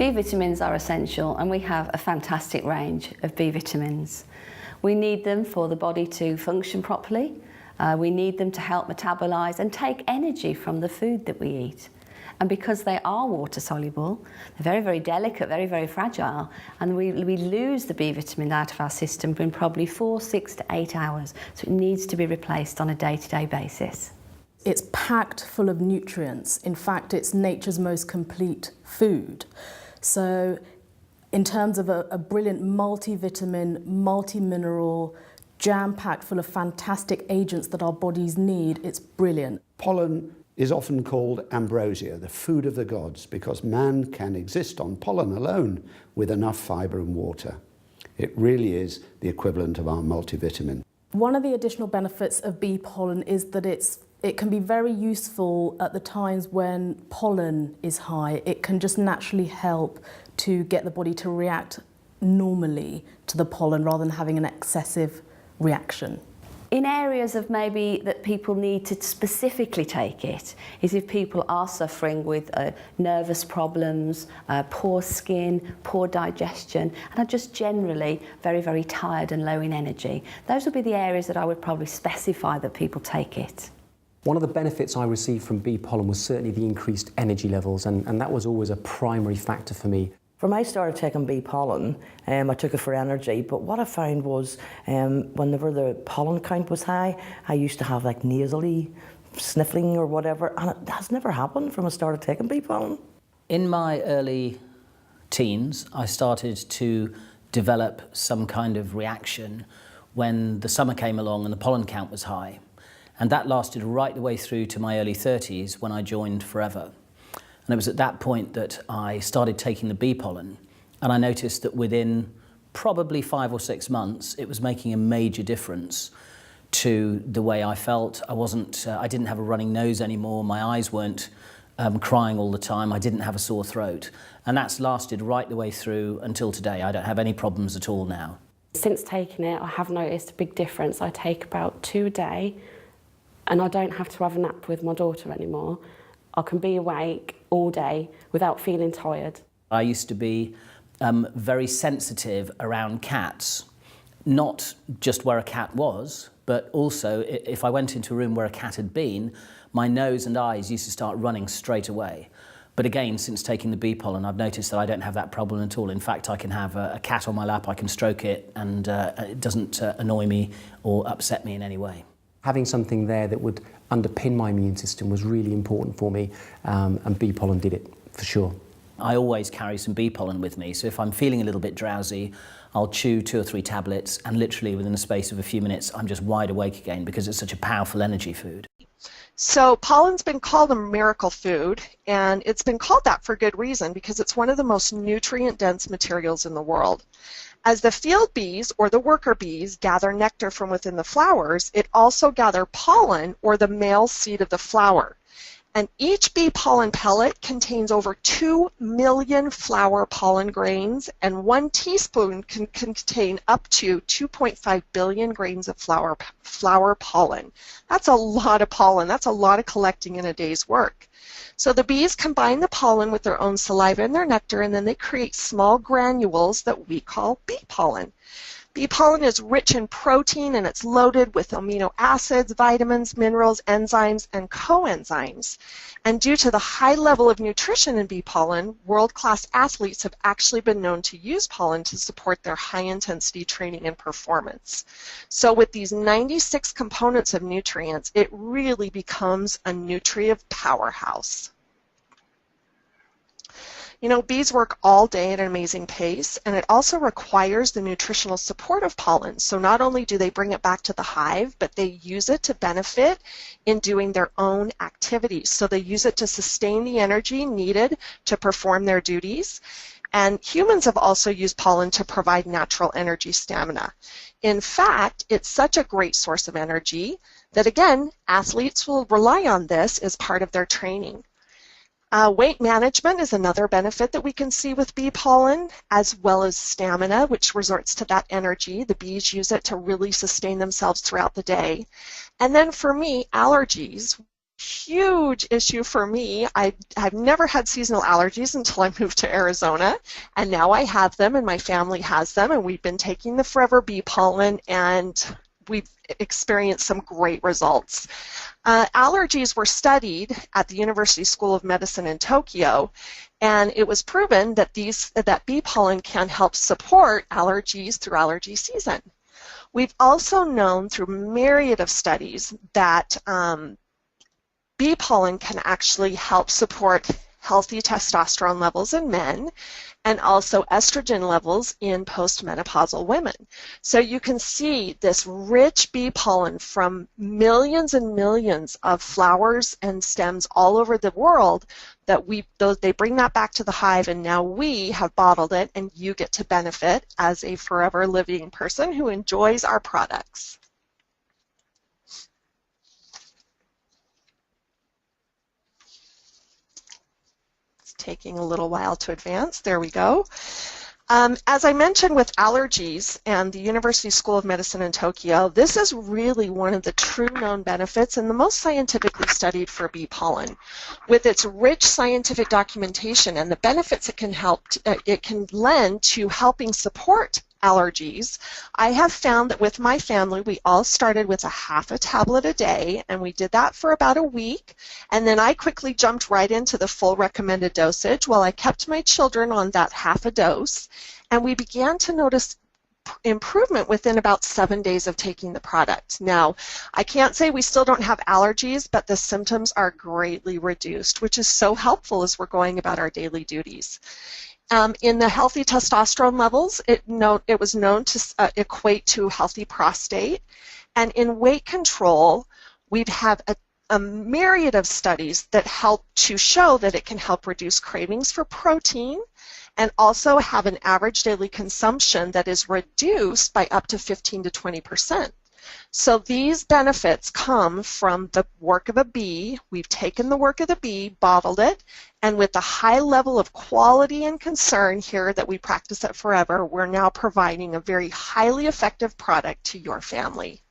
B vitamins are essential, and we have a fantastic range of B vitamins. We need them for the body to function properly. We need them to help metabolise and take energy from the food that we eat. And because they are water soluble, they're very, very delicate, very, very fragile, and we lose the B vitamin out of our system in probably 4, 6 to 8 hours. So it needs to be replaced on a day-to-day basis. It's packed full of nutrients. In fact, it's nature's most complete food. So in terms of a brilliant multivitamin, multi-mineral, jam-packed full of fantastic agents that our bodies need, it's brilliant. Pollen is often called ambrosia, the food of the gods, because man can exist on pollen alone with enough fibre and water. It really is the equivalent of our multivitamin. One of the additional benefits of bee pollen is that it can be very useful at the times when pollen is high. It can just naturally help to get the body to react normally to the pollen rather than having an excessive reaction. In areas of maybe that people need to specifically take it is if people are suffering with nervous problems, poor skin, poor digestion, and are just generally very, very tired and low in energy. Those would be the areas that I would probably specify that people take it. One of the benefits I received from bee pollen was certainly the increased energy levels, and that was always a primary factor for me. When I started taking bee pollen, I took it for energy, but what I found was whenever the pollen count was high, I used to have like nasally sniffling or whatever, and it has never happened from I started taking bee pollen. In my early teens, I started to develop some kind of reaction when the summer came along and the pollen count was high. And that lasted right the way through to my early 30s when I joined Forever. And it was at that point that I started taking the bee pollen, and I noticed that within probably 5 or 6 months, it was making a major difference to the way I felt. I didn't have a running nose anymore. My eyes weren't crying all the time. I didn't have a sore throat. And that's lasted right the way through until today. I don't have any problems at all now. Since taking it, I have noticed a big difference. I take about 2 a day, and I don't have to have a nap with my daughter anymore. I can be awake all day without feeling tired. I used to be very sensitive around cats, not just where a cat was, but also if I went into a room where a cat had been, my nose and eyes used to start running straight away. But again, since taking the bee pollen, I've noticed that I don't have that problem at all. In fact, I can have a cat on my lap, I can stroke it, and it doesn't annoy me or upset me in any way. Having something there that would underpin my immune system was really important for me, and bee pollen did it, for sure. I always carry some bee pollen with me, so if I'm feeling a little bit drowsy, I'll chew 2 or 3 tablets, and literally within the space of a few minutes, I'm just wide awake again because it's such a powerful energy food. So pollen's been called a miracle food, and it's been called that for good reason because it's one of the most nutrient-dense materials in the world. As the field bees, or the worker bees, gather nectar from within the flowers, it also gathers pollen, or the male seed of the flower. And each bee pollen pellet contains over 2 million flower pollen grains, and 1 teaspoon can contain up to 2.5 billion grains of flower pollen. That's a lot of pollen. That's a lot of collecting in a day's work. So the bees combine the pollen with their own saliva and their nectar, and then they create small granules that we call bee pollen. Bee pollen is rich in protein, and it's loaded with amino acids, vitamins, minerals, enzymes, and coenzymes. And due to the high level of nutrition in bee pollen, world-class athletes have actually been known to use pollen to support their high-intensity training and performance. So with these 96 components of nutrients, it really becomes a nutrient powerhouse. You know, bees work all day at an amazing pace, and it also requires the nutritional support of pollen. So not only do they bring it back to the hive, but they use it to benefit in doing their own activities. So they use it to sustain the energy needed to perform their duties. And humans have also used pollen to provide natural energy stamina. In fact, it's such a great source of energy that, again, athletes will rely on this as part of their training. Weight management is another benefit that we can see with bee pollen, as well as stamina, which resorts to that energy. The bees use it to really sustain themselves throughout the day. And then for me, allergies, huge issue for me. I've never had seasonal allergies until I moved to Arizona, and now I have them and my family has them, and we've been taking the Forever bee pollen and we've experienced some great results. Allergies were studied at the University School of Medicine in Tokyo, and it was proven that that bee pollen can help support allergies through allergy season. We've also known through myriad of studies that bee pollen can actually help support healthy testosterone levels in men and also estrogen levels in postmenopausal women. So you can see this rich bee pollen from millions and millions of flowers and stems all over the world that they bring that back to the hive, and now we have bottled it and you get to benefit as a forever living person who enjoys our products. Taking a little while to advance. There we go. As I mentioned with allergies and the University School of Medicine in Tokyo, this is really one of the true known benefits and the most scientifically studied for bee pollen. With its rich scientific documentation and the benefits it can lend to helping support allergies, I have found that with my family, we all started with half a tablet a day, and we did that for about a week, and then I quickly jumped right into the full recommended dosage while I kept my children on that half a dose, and we began to notice improvement within about 7 days of taking the product. Now, I can't say we still don't have allergies, but the symptoms are greatly reduced, which is so helpful as we're going about our daily duties. In the healthy testosterone levels, it was known to equate to healthy prostate. And in weight control, we've had a myriad of studies that help to show that it can help reduce cravings for protein and also have an average daily consumption that is reduced by up to 15 to 20%. So these benefits come from the work of a bee. We've taken the work of the bee, bottled it, and with the high level of quality and concern here that we practice at Forever, we're now providing a very highly effective product to your family.